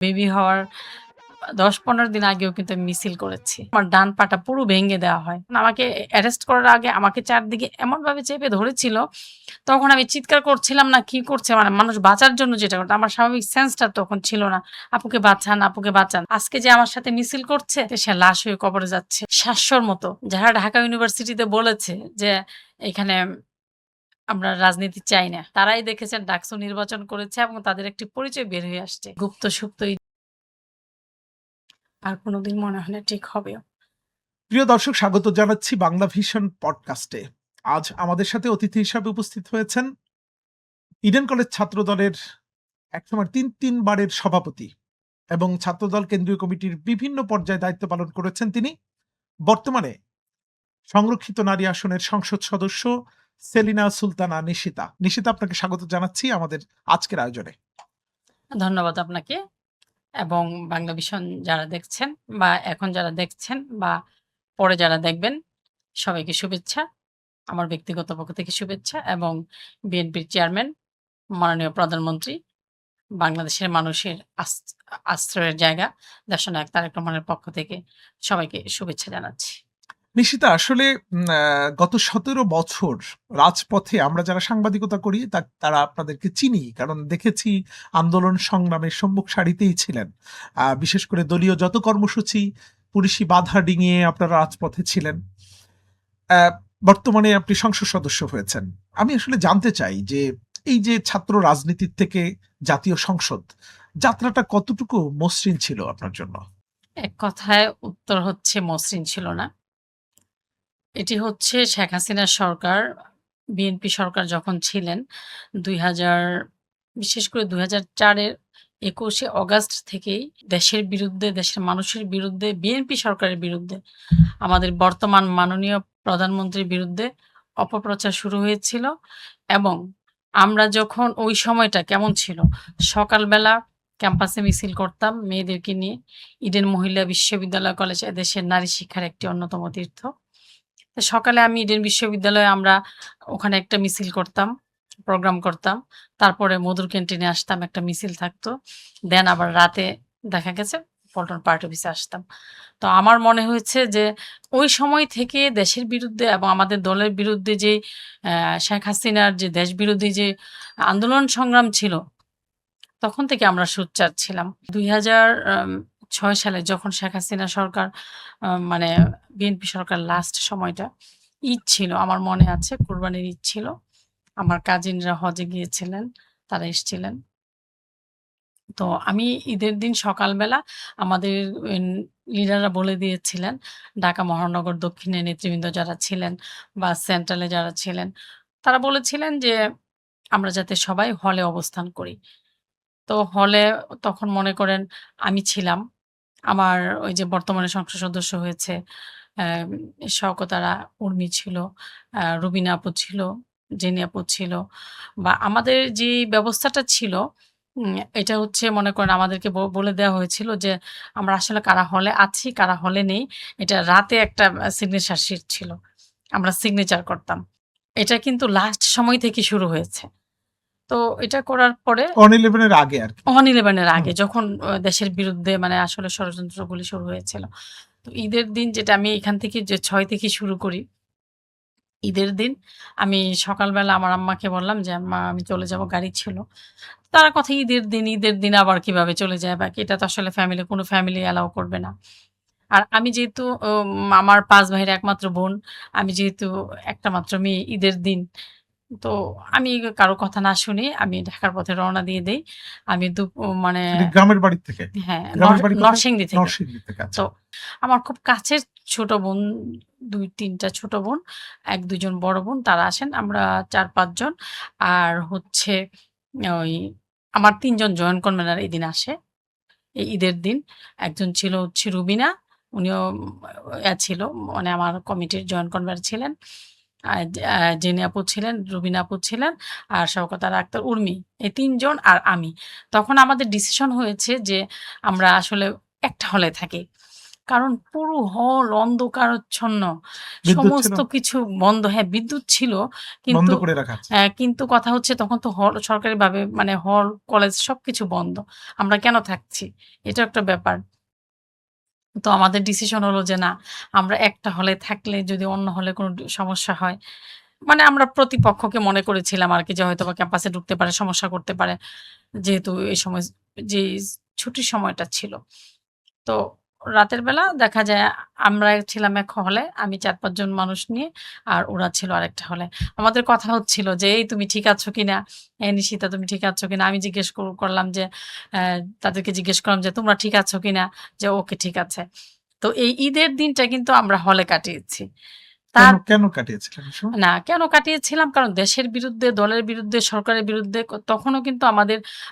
Baby হওয়ার ১০-১৫ দিন আগেও কিন্তু আমি মিছিল করেছি। আমার ডান পাটা পুরো ভেঙে দেওয়া হয়। আমাকে অ্যারেস্ট করার আগে আমাকে চারদিকে এমনভাবে চেপে ধরেছিল, তখন আমি চিৎকার করছিলাম না কি করছে মানে মানুষ বাঁচার জন্য যেটা করত। আমার স্বাভাবিক সেন্সটা তখন ছিল না। "আপুকে বাঁচান, আপুকে বাঁচান।" আজকে যে আমার সাথে মিছিল করছে, সে লাশ হয়ে কবরে যাচ্ছে। শাশ্বর মতো। যারা ঢাকা ইউনিভার্সিটিতে বলেছে যে, এখানে আমরা রাজনীতি চাই না। তারাই দেখেছেন ডাকসু নির্বাচন করেছে এবং তাদের একটি পরিচয় বের হয়ে আসছে। গুপ্ত-সুপ্ত আর কোনদিন মনে হয় না ঠিক হবেও। প্রিয় দর্শক, স্বাগত জানাচ্ছি বাংলা ভিশন পডকাস্টে। আজ আমাদের সাথে অতিথি হিসাবে উপস্থিত হয়েছেন ইডেন কলেজ ছাত্রদলের একসময় তিনবারের সভাপতি এবং ছাত্রদল কেন্দ্রীয় কমিটির বিভিন্ন পর্যায়ে দায়িত্ব পালন করেছেন তিনি। বর্তমানে সংরক্ষিত নারী আসনের সংসদ সদস্য সেলিনা সুলতানা নিশিতা। নিশিতা, আপনাকে স্বাগত জানাচ্ছি আমাদের আজকের আয়োজনে। ধন্যবাদ আপনাকে এবং বাংলা ভিশন যারা দেখছেন বা এখন যারা দেখছেন বা পরে যারা দেখবেন সবাইকে শুভেচ্ছা। আমার ব্যক্তিগত পক্ষ থেকে শুভেচ্ছা এবং বিএনপির চেয়ারম্যান, মাননীয় প্রধানমন্ত্রী, বাংলাদেশের মানুষের আশ্রয়ের জায়গা দেশনায়ক তারেক রহমানের পক্ষ থেকে সবাইকে শুভেচ্ছা জানাচ্ছি। নিশিতা, আসলে গত ১৭ বছর রাজপথে আমরা যারা সাংবাদিকতা করি তারা আপনাদেরকে চিনি, কারণ দেখেছি আন্দোলন সংগ্রামের সম্মুখ সারিতেই ছিলেন। বিশেষ করে দলীয় যত কর্মসূচি, পুলিশি বাধা ডিঙিয়ে আপনারা রাজপথে ছিলেন। বর্তমানে আপনি সংসদ সদস্য হয়েছেন। আমি আসলে জানতে চাই যে এই যে ছাত্র রাজনীতির থেকে জাতীয় সংসদ যাত্রাটা কতটুকু মসৃণ ছিল আপনার জন্য? এক কথায় উত্তর হচ্ছে মসৃণ ছিল না। এটি হচ্ছে শেখ হাসিনার সরকার, বিএনপি সরকার যখন ছিলেন ২০০০ বিশেষ করে ২০০৪ এর ২১শে অগাস্ট থেকেই দেশের বিরুদ্ধে, দেশের মানুষের বিরুদ্ধে, বিএনপি সরকারের বিরুদ্ধে, আমাদের বর্তমান মাননীয় প্রধানমন্ত্রীর বিরুদ্ধে অপপ্রচার শুরু হয়েছিল এবং আমরা যখন ওই সময়টা কেমন ছিল, সকালবেলা ক্যাম্পাসে মিছিল করতাম মেয়েদেরকে নিয়ে। ইডেন মহিলা বিশ্ববিদ্যালয় কলেজ এদেশের নারী শিক্ষার একটি অন্যতম তীর্থ। তো সকালে আমি ইডেন বিশ্ববিদ্যালয়ে আমরা ওখানে একটা মিছিল করতাম, প্রোগ্রাম করতাম। তারপরে মধুর ক্যান্টিনে আসতাম, একটা মিছিল থাকতো। দেন আবার রাতে দেখা গেছে পল্টন পার্টি অফিসে আসতাম। তো আমার মনে হয়েছে যে ওই সময় থেকে দেশের বিরুদ্ধে এবং আমাদের দলের বিরুদ্ধে যে শেখ হাসিনার যে দেশবিরোধী যে আন্দোলন সংগ্রাম ছিল, তখন থেকে আমরা সোচ্চার ছিলাম। ২০০৬ সালে যখন শেখ হাসিনা সরকার মানে বিএনপি সরকার লাস্ট সময়টা, ঈদ ছিল আমার মনে আছে, কোরবানির ঈদ ছিল। আমার কাজিনরা হজে গিয়েছিলেন, তারা এসছিলেন। তো আমি ঈদের দিন সকালবেলা আমাদের এন লিডাররা বলে দিয়েছিলেন, ঢাকা মহানগর দক্ষিণের নেতৃবৃন্দ যারা ছিলেন বা সেন্ট্রালে যারা ছিলেন, তারা বলেছিলেন যে আমরা যাতে সবাই হলে অবস্থান করি। তো হলে তখন মনে করেন আমি ছিলাম। আমার ওই যে বর্তমানে সংসদ সদস্য হয়েছে অ্যাম শওকত আরা, উর্মি ছিল, রুবিনা আপু ছিল, জেনি আপু ছিল বা আমাদের যে ব্যবস্থাটা ছিল এটা হচ্ছে মনে করেন আমাদেরকে বলে দেওয়া হয়েছিল যে আমরা আসলে কারা হলে আছি, কারা হলে নেই। এটা রাতে একটা সিগনেচার শিট ছিল। আমরা সিগনেচার করতাম। এটা কিন্তু লাস্ট সময় থেকে শুরু হয়েছে। তো এটা করার পরে অন 11 এর আগে আরকি। 1-11 এর হুম। আগে যখন দেশের বিরুদ্ধে মানে আসলে ষড়যন্ত্রগুলি শুরু হয়েছিল। তো ঈদের দিন যেটা আমি এখান থেকে যে ৬ থেকে শুরু করি। ঈদের দিন আমি সকালবেলা আমার আম্মাকে বললাম যে, "আম্মা আমি চলে যাবো।" গাড়ি ছিল। তারা কথা ঈদের দিন আবার কিভাবে চলে যায় বা এটা তো আসলে কোনো ফ্যামিলি অ্যালাও করবে না। আর আমি যেহেতু আমার ৫ ভাইয়ের একমাত্র বোন, আমি যেহেতু একটা মাত্র মেয়ে ঈদের দিন তো আমি কারো কথা না শুনে আমি ঢাকার পথে রওনা দিয়ে দেই। আমি মানে এটা গ্রামের বাড়ি থেকে? হ্যাঁ, গ্রামের বাড়ি কোথায়? নরসিংদী থেকে। নরসিংদী থেকে, তো আচ্ছা। আমার খুব কাছের ছোট বোন ২-৩ টা ছোট বোন, ১-২ জন বড় বোন তারা আসেন। আমরা ৪-৫ জন। আর হচ্ছে ওই আমার ৩ জন জয়েন্ট কনভেনর এদিন আসে। এই ঈদের দিন। একজন ছিল হচ্ছে রুবিনা, উনিও ছিল মানে আমার কমিটির জয়েন্ট কনভেনর ছিলেন। জেনি আপু ছিলেন, রুবিনা আপু ছিলেন, আর শওকত আরা আক্তার, উর্মি। এই ৩ জন আর আমি। তখন আমাদের ডিসিশন হয়েছে যে আমরা আসলে একটা হলে থাকি। কারণ পুরো হল অন্ধকারাচ্ছন্ন। বিদ্যুৎ ছিল? সমস্ত কিছু বন্ধ। হ্যাঁ, বিদ্যুৎ ছিল। বন্ধ কিন্তু করে রাখা আছে। কিন্তু কথা হচ্ছে তখন তো হল সরকারিভাবে মানে হল, কলেজ সবকিছু বন্ধ। আমরা কেন থাকছি? এটা একটা ব্যাপার। তো আমাদের ডিসিশন হলো যে না, আমরা একটা হলে থাকলে যদি অন্য হলে কোনো সমস্যা হয়, মানে আমরা প্রতিপক্ষকে মনে করেছিলাম আরকি যে হয়তোবা ক্যাম্পাসে ঢুকতে পারে, সমস্যা করতে পারে। যেহেতু এই সময় যে ছুটির সময়টা ছিল। তো রাতের বেলা দেখা যায় আমরা ছিলাম এক হলে, আমি ৪-৫ জন মানুষ নিয়ে, আর ওরা ছিল আরেকটা হলে। আমাদের কথা হচ্ছিল যে, "এই তুমি ঠিক আছো কিনা? নিশিতা তুমি ঠিক আছো কিনা?" আমি জিজ্ঞেস করলাম যে অ্যা তাদেরকে জিজ্ঞেস করলাম যে, "তোমরা ঠিক আছো কিনা?" যে, "ওকে ঠিক আছে।" তো এই ঈদের দিনটা কিন্তু আমরা হলে কাটিয়েছি। কেন, তার কেন কাটিয়েছিলেন এই সময়? না, কেন কাটিয়েছিলাম? কারণ দেশের বিরুদ্ধে, দলের বিরুদ্ধে, সরকারের বিরুদ্ধে তখনও কিন্তু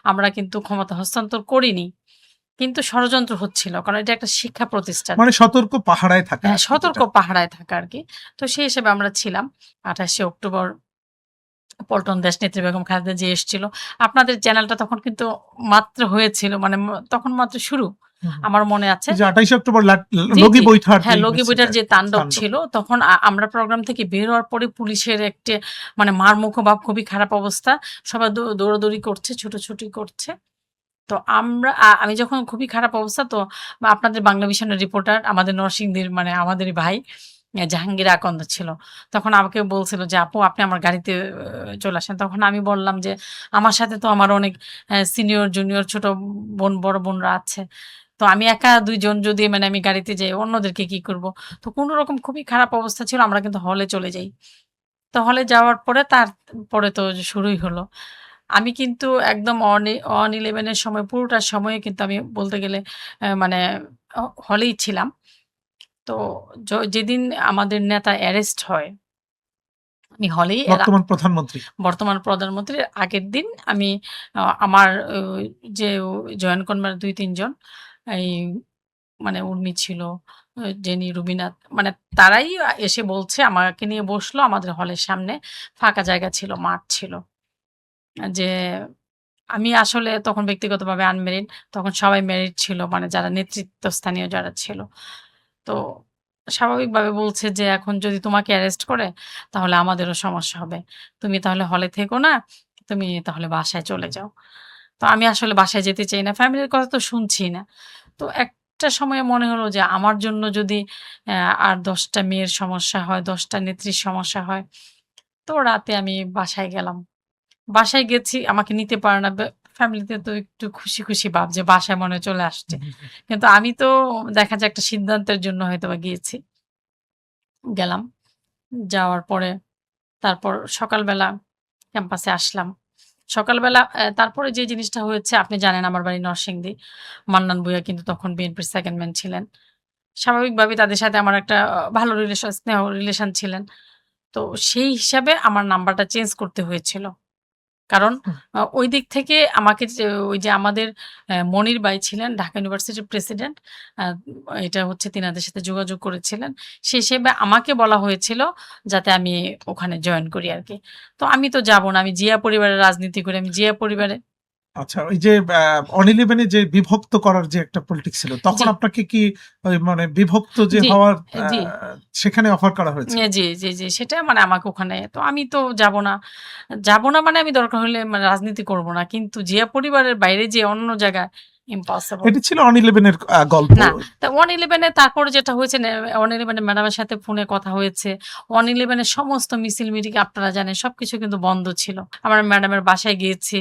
আমরা কিন্তু ক্ষমতা হস্তান্তর করিনি। কিন্তু ষড়যন্ত্র হচ্ছিল। কারণ এটা একটা শিক্ষা প্রতিষ্ঠান। মানে সতর্ক পাহারায় থাকা হ্যাঁ, আরকি সতর্ক যেটা। পাহারায় থাকা আরকি। তো সেই হিসেবে আমরা ছিলাম। ২৮শে অক্টোবর পল্টন দেশনেত্রী বেগম খালেদা জিয়া এসছিল। আপনাদের চ্যানেলটা তখন কিন্তু মাত্র হয়েছিল। মানে তখন মাত্র শুরু। হুম, হুম। আমার মনে আছে। ওই যে ২৮ অক্টোবর জি, লগি জি। বৈঠার হ্যাঁ, যেই লগি বইটার মিছিলটা, যে তাণ্ডব তাণ্ডব। ছিল তখন আমরা প্রোগ্রাম থেকে বের হওয়ার পরে পুলিশের একটি মানে মারমুখোভাব, খুবই খারাপ অবস্থা। সবাই দৌড়াদৌড়ি করছে, ছুটোছুটি করছে। তো আমি যখন খুবই খারাপ অবস্থা, তো আপনাদের বাংলা ভিশনের রিপোর্টার আমাদের নরসিংদীর মানে আমাদেরই ভাই জাহাঙ্গীর আকন্দ ছিল। তখন আমাকে বলছিল যে, "আপু আপনি আমার গাড়িতে চলে আসেন।" তখন আমি বললাম যে, "আমার সাথে তো আমার অনেক সিনিয়র, জুনিয়র, ছোট বোন, বড় বোনরা আছে। তো আমি একা ২ জন যদি মানে আমি গাড়িতে যাই অন্যদেরকে কি করব?" তো কোনরকম খুবই খারাপ অবস্থা ছিল। আমরা কিন্তু হলে চলে যাই। তো হলে যাওয়ার পরে তারপরে তো শুরুই হলো। আমি কিন্তু একদম অন 11 এর সময় পুরোটা সময়ে কিন্তু আমি বলতে গেলে মানে হলেই ছিলাম। তো যেদিন আমাদের নেতা অ্যারেস্ট হয়, আমি হলেই বর্তমান প্রধানমন্ত্রী। বর্তমান প্রধানমন্ত্রীর আগের দিন আমি আমার যে জয়েন কনভার ২-৩ জন এই মানে উর্মি ছিল, জেনি, রুবিনা, মানে তারাই এসে বলছে আমাকে নিয়ে বসলো আমাদের হলের সামনে। ফাঁকা জায়গা ছিল, মাঠ ছিল। যে আমি আসলে তখন ব্যক্তিগতভাবে আনমেরিড। তখন সবাই মেরিড ছিল। মানে যারা নেতৃত্বস্থানীয় যারা ছিল। তো স্বাভাবিকভাবে বলছে যে, "এখন যদি তোমাকে অ্যারেস্ট করে তাহলে আমাদেরও সমস্যা হবে। তুমি তাহলে হলে থেকো না। তুমি তাহলে বাসায় চলে যাও।" তো আমি আসলে বাসায় যেতে চাই না। ফ্যামিলির কথা তো শুনছিই না। তো একটা সময়ে মনে হলো যে আমার জন্য যদি আর ১০ টা মেয়ের সমস্যা হয়, ১০ টা নেত্রীর সমস্যা হয়। তো রাতে আমি বাসায় গেলাম। বাসায় গেছি আমাকে নিতে পারে না। ফ্যামিলিতে তো একটু খুশি, খুশি ভাব যে বাসায় মনে হয় চলে আসছে। হুম, হুম, হুম। কিন্তু আমি তো দেখা যায় একটা সিদ্ধান্তের জন্য হয়তোবা গিয়েছি। গেলাম। যাওয়ার পরে তারপর সকালবেলা ক্যাম্পাসে আসলাম। সকালবেলা তারপরে যে জিনিসটা হয়েছে আপনি জানেন আমার বাড়ি নরসিংদী। মান্নান ভূঁইয়া কিন্তু তখন বিএনপির সেকেন্ড ম্যান ছিলেন। স্বাভাবিকভাবেই তাদের সাথে আমার একটা ভালো স্নেহ রিলেশন ছিলেন। তো সেই হিসাবে আমার নাম্বারটা চেঞ্জ করতে হয়েছিল। কারণ ওই দিক থেকে আমাকে যে ওই যে আমাদের মনির ভাই ছিলেন ঢাকা ইউনিভার্সিটির প্রেসিডেন্ট। আ এটা হচ্ছে তিনাদের সাথে যোগাযোগ করেছিলেন। সেই হিসেবে আমাকে বলা হয়েছিল যাতে আমি ওখানে জয়েন করি আরকি। তো আমি তো যাব না। আমি জিয়া পরিবারের রাজনীতি করি। আমি জিয়া পরিবারে আচ্ছা, ওই যে অন 11 এ যে বিভক্ত করার যে একটা পলিটিক্স ছিল, তখন জি, আপনাকে কি ওই মানে বিভক্ত যে জি, হওয়ার জি। সেখানে অফার করা হয়েছিল? জি, জি, জি। সেটা মানে আমাকে ওখানে তো আমি তো যাব না। যাব না মানে আমি দরকার হলে মানে রাজনীতি করব না। কিন্তু জিয়া পরিবারের বাইরে যেয়ে অন্য জায়গায় ইম্পসিবল। এটি ছিল অন 11 এর গল্প। না, তা 111 এ তারপরে যেটা হয়েছে 111 এ ম্যাডামের সাথে ফোনে কথা হয়েছে। 111 এর সমস্ত মিছিল মিটিং আপনারা জানেন সবকিছু কিন্তু বন্ধ ছিল। আমরা ম্যাডামের বাসায় গিয়েছি।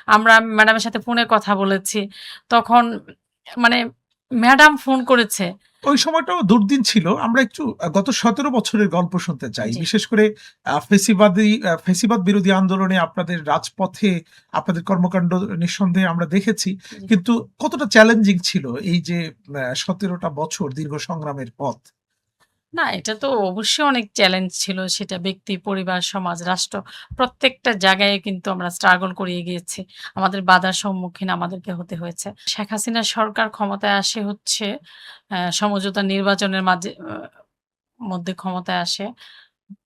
আমরা ম্যাডামের সাথে ফোনে কথা বলেছি। তখন মানে ম্যাডাম ফোন করেছে। ওই সময়টাও দুর্দিন ছিল। আমরা একটু গত ১৭ বছরের গল্প শুনতে চাই। জি, বিশেষ করে ফেসিবাদ বিরোধী আন্দোলনে আপনাদের রাজপথে আপনাদের কর্মকাণ্ড নিঃসন্দেহে আমরা দেখেছি। জি। কিন্তু কতটা চ্যালেঞ্জিং ছিল এই যে ১৭ টা বছর দীর্ঘ সংগ্রামের পথ? না, এটা তো অবশ্যই অনেক চ্যালেঞ্জ ছিল। সেটা ব্যক্তি, পরিবার, সমাজ, রাষ্ট্র প্রত্যেকটা জায়গায় কিন্তু আমরা স্ট্রাগল করে এগিয়েছি। আমাদের বাধার সম্মুখীন আমাদেরকে হতে হয়েছে। শেখ হাসিনা সরকার ক্ষমতায় আসে হচ্ছে সমঝোতা নির্বাচনের মধ্যে ক্ষমতায় আসে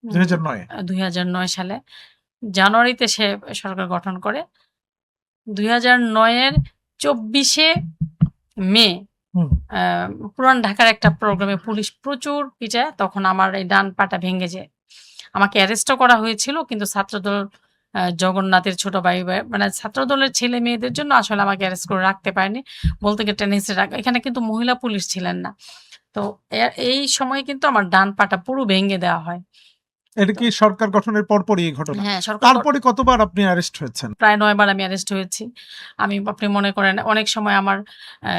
উম ২০০৯ এ। ২০০৯ সালে। জানুয়ারিতে সে সরকার গঠন করে। ২০০৯ এর ২৪শে মে হুম। আ পুরান ঢাকার একটা প্রোগ্রামে পুলিশ প্রচুর পিটায়। তখন আমার এই ডান পাটা ভেঙে যায়। আমাকে অ্যারেস্টও করা হয়েছিল। কিন্তু ছাত্রদল জগন্নাথের ছোট ভাই মানে ছাত্রদলের ছেলে-মেয়েদের জন্য আসলে আমাকে অ্যারেস্ট করে রাখতে পারেনি। বলতে গিয়ে টেনে হিঁচড়ে এখানে কিন্তু মহিলা পুলিশ ছিলেন না। তো এই সময়ে কিন্তু আমার ডান পাটা পুরো ভেঙে দেওয়া হয়। এটা তো কি সরকার গঠনের পরপরই এই ঘটনা? হ্যাঁ, সরকার তারপরে কতবার আপনি অ্যারেস্ট হয়েছেন? প্রায় ৯ বার আমি অ্যারেস্ট হয়েছি। আপনি মনে করেন অনেক সময় আমার অ্যা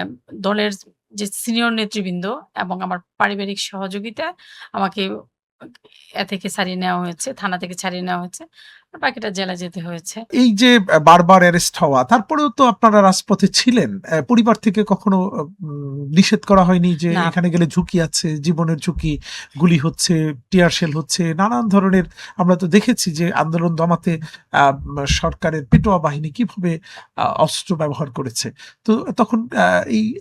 দলের যে সিনিয়র নেতৃবৃন্দ এবং আমার পারিবারিক সহযোগিতায় আমাকে থেকে ছাড়িয়ে নেওয়া হয়েছে, থানা থেকে ছাড়িয়ে নেওয়া হয়েছে। আর বাকিটা জেলে যেতে হয়েছে। এই যে বারবার অ্যারেস্ট হওয়া, তারপরেও তো আপনারা রাজপথে ছিলেন। পরিবার থেকে কখনো নিষেধ করা হয়নি যে না, এখানে গেলে ঝুঁকি আছে, জীবনের ঝুঁকি, গুলি হচ্ছে, টিয়ার শেল হচ্ছে, নানান ধরনের আমরা তো দেখেছি যে আন্দোলন দমাতে সরকারের পেটোয়া বাহিনী কিভাবে অস্ত্র ব্যবহার করেছে। তো তখন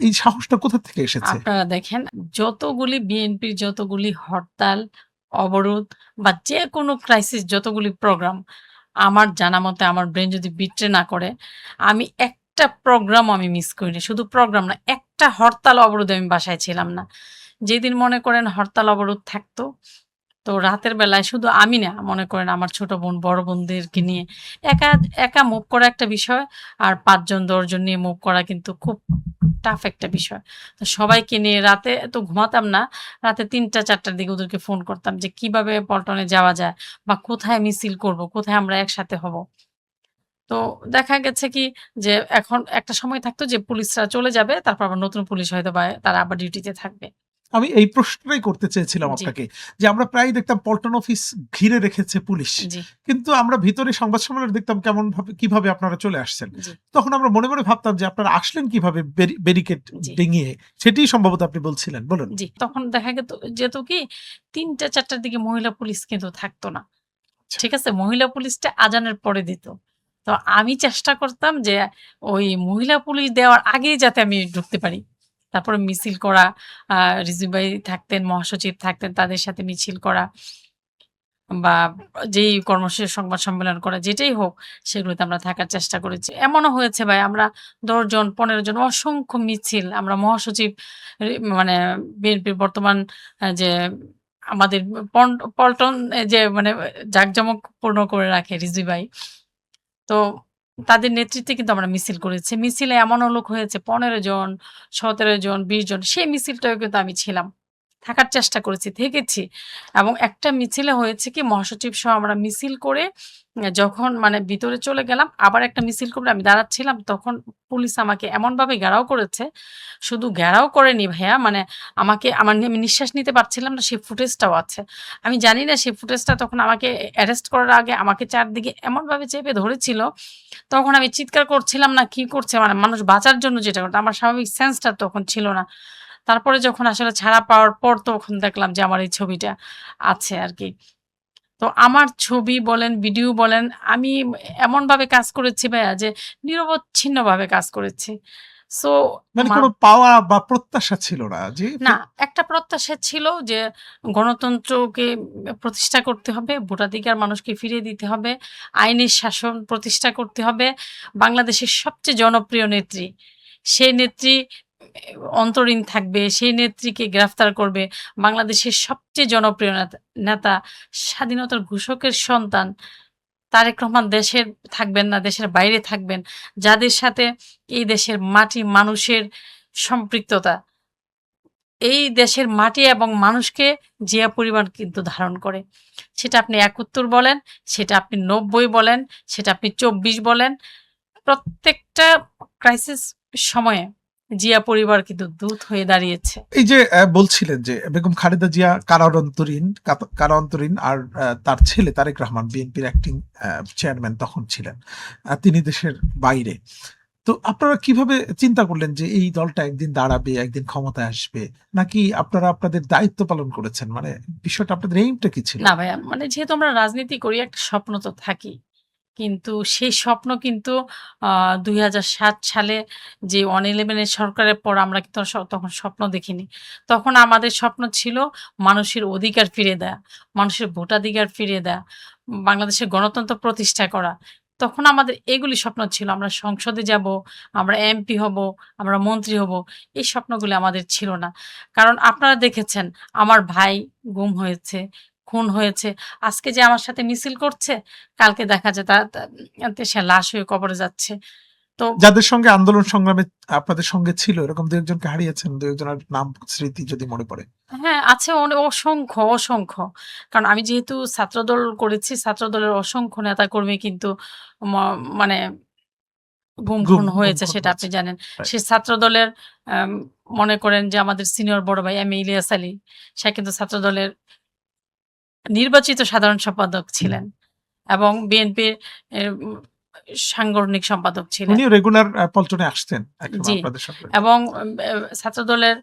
এই সাহসটা কোথা থেকে এসেছে? আপনারা দেখেন যতগুলি বিএনপির যতগুলি হরতাল, অবরোধ বা যেকোনো ক্রাইসিস যতগুলি প্রোগ্রাম আমার জানা মতে আমার ব্রেইন যদি বিট্রে না করে, আমি একটা প্রোগ্রামও আমি মিস করিনি। শুধু প্রোগ্রাম না, একটা হরতাল অবরোধে আমি বাসায় ছিলাম না। যেদিন মনে করেন হরতাল অবরোধ থাকতো, তো রাতের বেলায় শুধু আমি না, মনে করেন আমার ছোট বোন, বড় বোনদেরকে নিয়ে একা, একা মুভ করা একটা বিষয়। আর ৫ জন ১০ জন নিয়ে মুভ করা কিন্তু খুব টাফ একটা বিষয়। তো সবাইকে নিয়ে রাতে তো ঘুমাতাম না। রাতে ৩টা-৪টার দিকে ওদেরকে ফোন করতাম যে কিভাবে পল্টনে যাওয়া যায় বা কোথায় মিছিল করব, কোথায় আমরা একসাথে হব। তো দেখা গেছে কি যে এখন একটা সময় থাকতো যে পুলিশরা চলে যাবে, তারপর আবার নতুন পুলিশ হয়তোবা তারা আবার ডিউটিতে থাকবে। আমি এই প্রশ্নটাই করতে চেয়েছিলাম জি, আপনাকে যে আমরা প্রায়ই দেখতাম পল্টন অফিস ঘিরে রেখেছে পুলিশ, জি, কিন্তু আমরা ভিতরে সংবাদ সম্মেলনে দেখতাম কেমন ভাবে কিভাবে আপনারা চলে আসছেন। জি, তখন আমরা মনে মনে ভাবতাম যে আপনারা আসলেন কিভাবে ব্যারিকেড জি। ডিঙিয়ে। সেটিই সম্ভবত আপনি বলছিলেন, বলুন। জি, তখন দেখা যেত কি ৩টা-৪টার দিকে মহিলা পুলিশ কিন্তু থাকতো না। আচ্ছা। ঠিক আছে? মহিলা পুলিশটা আজানের পরে দিত। তো আমি চেষ্টা করতাম যে ওই মহিলা পুলিশ দেওয়ার আগেই যাতে আমি ঢুকতে পারি। তারপরে মিছিল করা, আ রিজভী ভাই থাকতেন, মহাসচিব থাকতেন, তাদের সাথে মিছিল করা বা যেই কর্মসূচি সংবাদ সম্মেলন করা যেটাই হোক সেগুলোতে আমরা থাকার চেষ্টা করেছি। এমনও হয়েছে ভাই আমরা ১০ জন ১৫ জন অসংখ্য মিছিল আমরা মহাসচিব মানে বিএনপির বর্তমান যে আমাদের পল্টন যে মানে জাঁকজমকপূর্ণ করে রাখে রিজভী ভাই। তো তাদের নেতৃত্বে কিন্তু আমরা মিছিল করেছি। মিছিলে এমনও লোক হয়েছে ১৫ জন, ১৭ জন, ২০ জন। সেই মিছিলটাও কিন্তু আমি ছিলাম। থাকার চেষ্টা করেছি, থেকেছি। এবং একটা মিছিলে হয়েছে কি মহাসচিব সহ আমরা মিছিল করে যখন মানে ভিতরে চলে গেলাম, আবার একটা মিছিল করে আমি দাঁড়াচ্ছিলাম, তখন পুলিশ আমাকে এমনভাবে ঘেরাও করেছে, শুধু ঘেরাও করেনি ভাইয়া মানে আমাকে আমি নিঃশ্বাস নিতে পারছিলাম না, সেই ফুটেজটাও আছে। আমি জানি না সেই ফুটেজটা তখন আমাকে অ্যারেস্ট করার আগে আমাকে চারদিকে এমনভাবে চেপে ধরেছিল, তখন আমি চিৎকার করছিলাম না কি করছে মানে মানুষ বাঁচার জন্য যেটা করত আমার স্বাভাবিক সেন্সটা তখন ছিল না। তারপরে যখন আসলে ছাড়া পাওয়ার পর তখন দেখলাম যে আমার এই ছবিটা আছে আরকি। তো আমার ছবি বলেন, ভিডিও বলেন আমি এমনভাবে কাজ করেছি ভাইয়া যে নিরবচ্ছিন্নভাবে কাজ করেছি। সো মানে মা কোনো পাওয়া বা প্রত্যাশা ছিল না জি। না, একটা প্রত্যাশা ছিল যে গণতন্ত্রকে প্রতিষ্ঠা করতে হবে, ভোটাধিকার মানুষকে ফিরিয়ে দিতে হবে, আইনের শাসন প্রতিষ্ঠা করতে হবে। বাংলাদেশের সবচেয়ে জনপ্রিয় নেত্রী, সেই নেত্রী অন্তরীণ থাকবে, সেই নেত্রীকে গ্রেফতার করবে। বাংলাদেশের সবচেয়ে জনপ্রিয় নেতা, স্বাধীনতার ঘোষকের সন্তান তারেক রহমান দেশের থাকবেন না, দেশের বাইরে থাকবেন। যাদের সাথে এই দেশের মাটি মানুষের সম্পৃক্ততা এই দেশের মাটি এবং মানুষকে জিয়া পরিবার কিন্তু ধারণ করে। সেটা আপনি ৭১ বলেন, সেটা আপনি ৯০ বলেন, সেটা আপনি ২৪ বলেন। প্রত্যেকটা ক্রাইসিস সময়ে জিয়া পরিবার কিন্তু দূত হয়ে দাঁড়িয়েছে। এই যে বলছিলেন যে বেগম খালেদা জিয়া কারান্তরীণ আর তার ছেলে তারেক রহমান বিএনপির অ্যাক্টিং চেয়ারম্যান তখন ছিলেন। তিনি দেশের বাইরে। তো আপনারা কিভাবে চিন্তা করলেন যে এই দলটা একদিন দাঁড়াবে, একদিন ক্ষমতায় আসবে? নাকি আপনারা আপনাদের দায়িত্ব পালন করেছেন? মানে বিষয়টা আপনাদের এইমটা কি ছিল? না ভাইয়া মানে যেহেতু আমরা রাজনীতি করি একটা স্বপ্ন তো থাকেই। কিন্তু সেই স্বপ্ন কিন্তু আ ২০০৭ সালে যে 111 এর সরকারের পর আমরা কিন্তু তখন স্বপ্ন দেখিনি। তখন আমাদের স্বপ্ন ছিল মানুষের অধিকার ফিরিয়ে দেয়া, মানুষের ভোটাধিকার ফিরিয়ে দেয়া, বাংলাদেশের গণতন্ত্র প্রতিষ্ঠা করা। তখন আমাদের এগুলি স্বপ্ন ছিল। আমরা সংসদে যাব, আমরা এমপি হব, আমরা মন্ত্রী হব। এই স্বপ্নগুলি আমাদের ছিল না। কারণ আপনারা দেখেছেন আমার ভাই গুম হয়েছে, খুন হয়েছে। আজকে যে আমার সাথে মিছিল করছে, কালকে দেখা যায় সে লাশ হয়ে কবরে যাচ্ছে। তো যাদের সঙ্গে আন্দোলন সংগ্রামে আপনাদের সঙ্গে ছিল এরকম ২-১ জনকে হারিয়েছেন? ২-১ জনের নাম স্মৃতি যদি মনে পড়ে? হ্যাঁ, আছে অসংখ্য। কারণ আমি যেহেতু ছাত্রদল করেছি, ছাত্রদলের অসংখ্য নেতাকর্মী কিন্তু ম মানে গুম গুম খুন গুম হয়েছে খুন সেটা আপনি হয়েছে। জানেন। রাইট। সে ছাত্রদলের আম মনে করেন যে আমাদের সিনিয়র বড় ভাই এম এ ইলিয়াস আলী, সে কিন্তু ছাত্রদলের নির্বাচিত সাধারণ সম্পাদক ছিলেন এবং বিএনপির উম সাংগঠনিক সম্পাদক ছিলেন। উনিও রেগুলার পল্টনে আসতেন একসময় জি, আপনাদের সঙ্গে। এবং ছাত্রদলের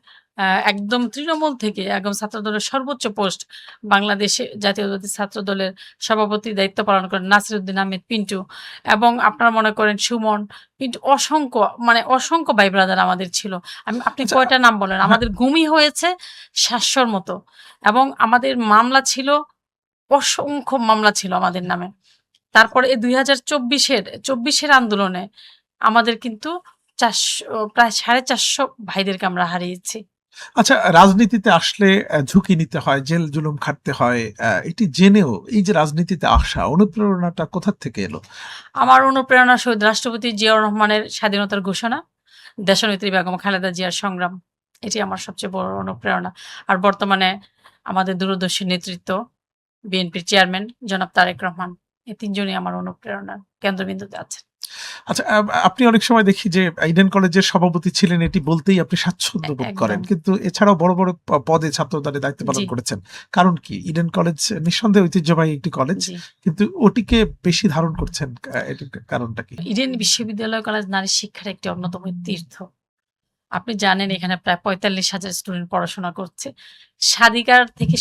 একদম তৃণমূল থেকে একদম ছাত্রদলের সর্বোচ্চ পোস্ট বাংলাদেশে জাতীয়তাবাদী ছাত্রদলের সভাপতির দায়িত্ব পালন করেন নাসিরউদ্দিন আহমেদ পিন্টু, এবং আপনারা মনে করেন সুমন, পিন্টু, অসংখ্য ভাই ব্রাদার আমাদের ছিল। আপনি আচ্ছা, কয়টা নাম বলেন? হ্যাঁ, আমাদের গুমই হয়েছে ৭০০'র মতো, এবং আমাদের মামলা ছিল, অসংখ্য মামলা ছিল আমাদের নামে। তারপরে এই ২০২৪ এর আন্দোলনে আমাদের কিন্তু ৪০০ প্রায় ৪৫০ ভাইদেরকে আমরা হারিয়েছি। আচ্ছা, রাজনীতিতে আসলে ঝুঁকি নিতে হয়, জেল জুলুম খাটতে হয়। এটি জেনেও এই যে রাজনীতিতে আসা অনুপ্রেরণাটা কোথা থেকে এলো? আমার অনুপ্রেরণা শহীদ রাষ্ট্রপতি জিয়াউর রহমানের স্বাধীনতার ঘোষণা, দেশনেত্রী বেগম খালেদা জিয়ার সংগ্রাম। এটি আমার সবচেয়ে বড় অনুপ্রেরণা। আর বর্তমানে আমাদের দূরদর্শী নেতৃত্ব, বিএনপির চেয়ারম্যান জনাব তারেক রহমান। এই ৩ জনই আমার অনুপ্রেরণার কেন্দ্রবিন্দুতে আছেন। আচ্ছা, আপনি অনেক সময় দেখি যে ইডেন কলেজের সভাপতি ছিলেন, এটি বলতেই আপনি স্বাচ্ছন্দ্য বোধ করেন। একদম। কিন্তু এছাড়াও বড়, বড় পদে ছাত্রদলে দায়িত্ব পালন জি, করেছেন। কারণ কি? ইডেন কলেজ নিঃসন্দেহে ঐতিহ্যবাহী একটি কলেজ। জি। কিন্তু ওটিকে বেশি ধারণ করছেন। এটির কারণটা কি? ইডেন বিশ্ববিদ্যালয় কলেজ নারী শিক্ষার একটি অন্যতম তীর্থ। আপনি জানেন এখানে প্রায় ৪৫,০০০ স্টুডেন্ট পড়াশোনা করছে। স্বাধিকার থেকে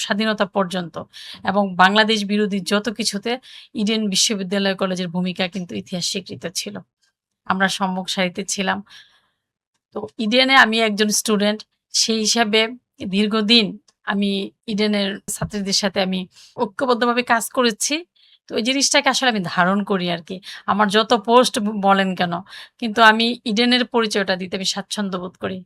স্বাধীনতা পর্যন্ত, এবং বাংলাদেশ বিরোধী যত কিছুতে ইডেন বিশ্ববিদ্যালয় কলেজের ভূমিকা কিন্তু ইতিহাস স্বীকৃত ছিল। আমরা সম্মুখ সারিতে ছিলাম। তো ইডেনে আমি একজন স্টুডেন্ট। সেই হিসাবে দীর্ঘদিন আমি ইডেনের ছাত্রীদের সাথে আমি ঐক্যবদ্ধভাবে কাজ করেছি। তো এই জিনিসটাকে আসলে আমি ধারণ করি আরকি। আমার যত পোস্ট বলেন কেন, কিন্তু আমি ইডেনের পরিচয়টা দিতে আমি স্বাচ্ছন্দ্য বোধ করি।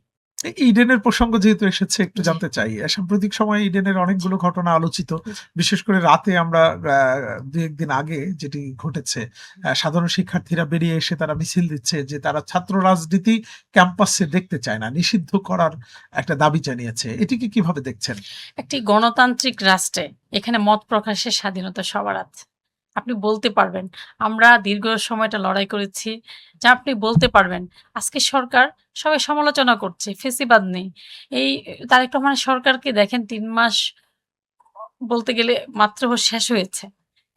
ইডেনের প্রসঙ্গ যেহেতু এসেছে একটু জি, জানতে চাই। সাম্প্রতিক সময়ে ইডেনের জি, অনেকগুলো ঘটনা আলোচিত। জি, বিশেষ করে রাতে আমরা ২-১ দিন আগে যেটি ঘটেছে, সাধারণ শিক্ষার্থীরা বেরিয়ে এসে তারা মিছিল দিচ্ছে যে তারা ছাত্র রাজনীতি ক্যাম্পাসে দেখতে চায় না। নিষিদ্ধ করার একটা দাবি জানিয়েছে। এটিকে কিভাবে দেখছেন? একটি গণতান্ত্রিক রাষ্ট্রে এখানে মত প্রকাশের স্বাধীনতা সবার আছে। আপনি বলতে পারবেন, আমরা দীর্ঘ সময়টা লড়াই করেছি। যা আপনি বলতে পারবেন, আজকে সরকার সবাই সমালোচনা করছে, ফেসিবাদ নেই। এই তারেক রহমানের সরকারকে দেখেন ৩ মাস বলতে গেলে মাত্র শেষ হয়েছে।